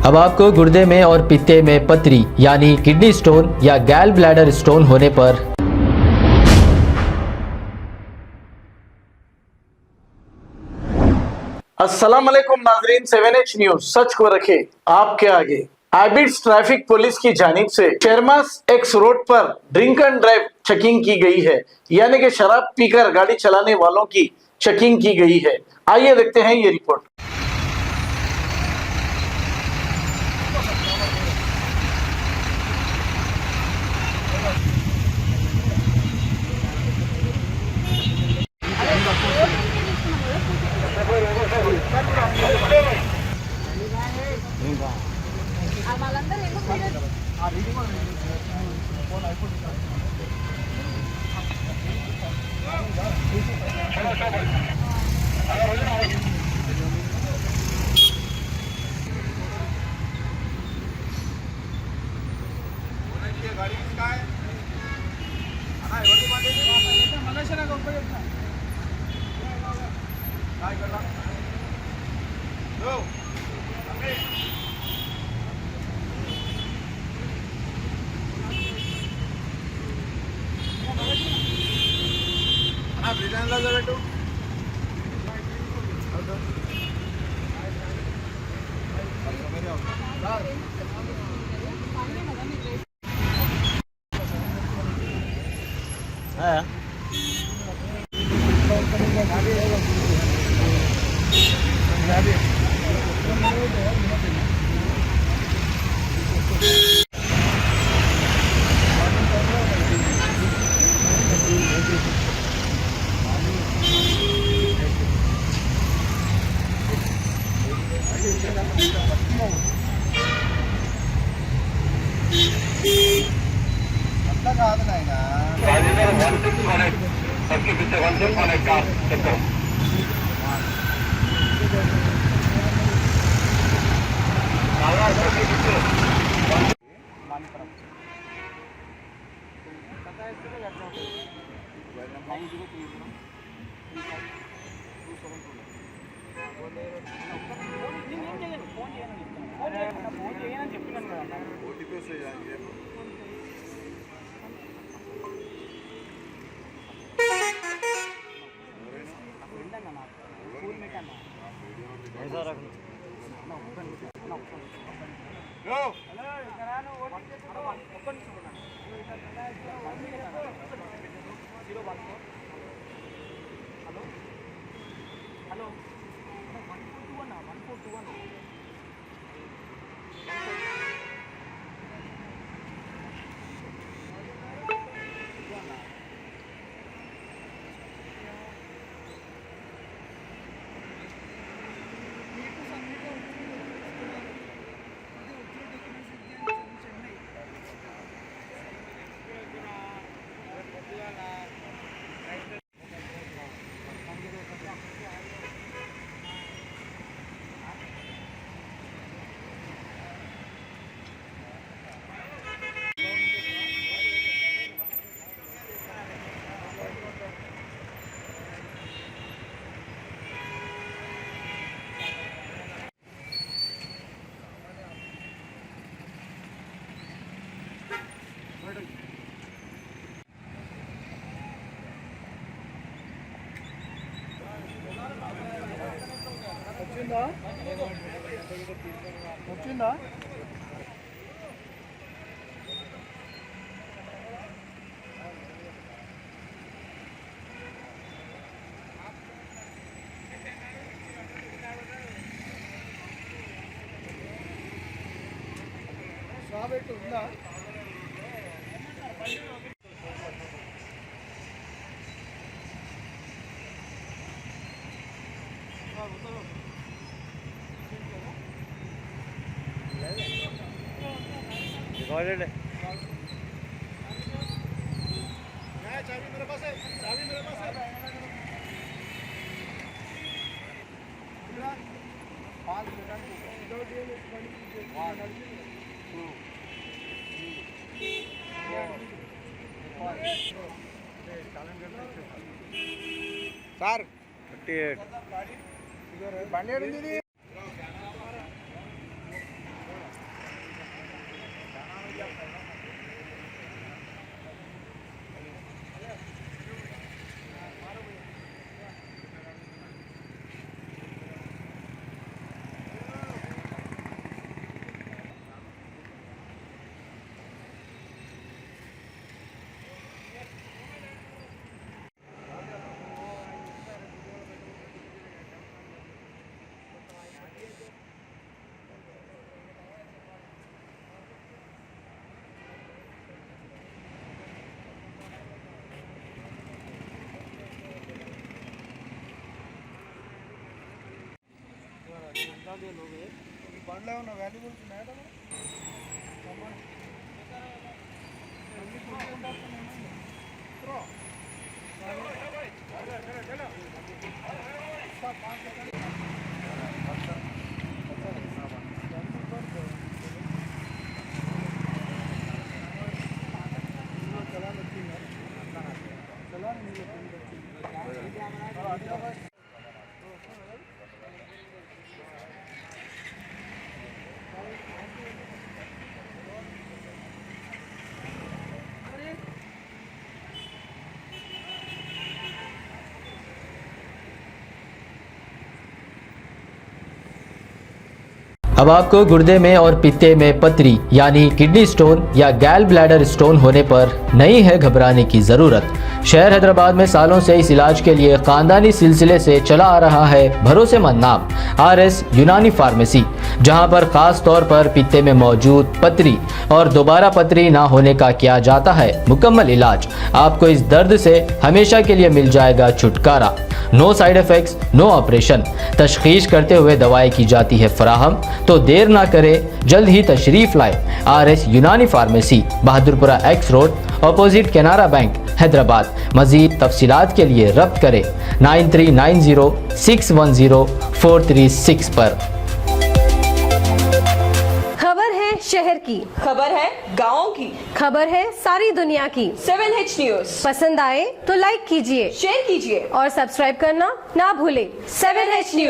अब आपको गुर्दे में और पित्ते में पथरी यानी किडनी स्टोन या गैल ब्लैडर स्टोन होने पर अस्सलाम वालेकुम नाजरीन, 7H न्यूज सच को रखे आपके आगे। आइबिट्स ट्रैफिक पुलिस की जानिब से शेरमास एक्स रोड पर ड्रिंक एंड ड्राइव चेकिंग की गई है, यानी कि शराब पीकर गाड़ी चलाने वालों की चेकिंग की गई है। आइए देखते हैं ये रिपोर्ट। వచ్చిందా స్వాబెట్టు ఉందా रिकॉर्डेड है। चाबी मेरे पास है, चाबी मेरे पास है। సార్ 38 బండి ఏడుంది? బండ్లో ఉన్న వాల్యుబుల్స్ ఉన్నాయా अब आपको गुर्दे में और पित्ते में पथरी यानी किडनी स्टोन या गैल ब्लैडर स्टोन होने पर नहीं है घबराने की ज़रूरत। शहर हैदराबाद में सालों से इस इलाज के लिए खानदानी सिलसिले से चला आ रहा है भरोसेमंद नाम RS यूनानी फार्मेसी, जहां पर खास तौर पर पित्ते में मौजूद पथरी और दोबारा पथरी ना होने का किया जाता है मुकम्मल इलाज। आपको इस दर्द से हमेशा के लिए मिल जाएगा छुटकारा। No side effects, no operation. तशखीस करते हुए दवाएं की जाती है फराहम। तो देर ना करें, जल्द ही तशरीफ लाए RS Unani pharmacy, Bahadurpura X road, opposite Canara bank, Hyderabad. मजीद तफसीलात के लिए रब्त करें 9390610436 पर। खबर है शहर की, खबर है गाँव की, खबर है सारी दुनिया की। 7H न्यूज पसंद आए तो लाइक कीजिए, शेयर कीजिए और सब्सक्राइब करना ना भूलें। 7H news.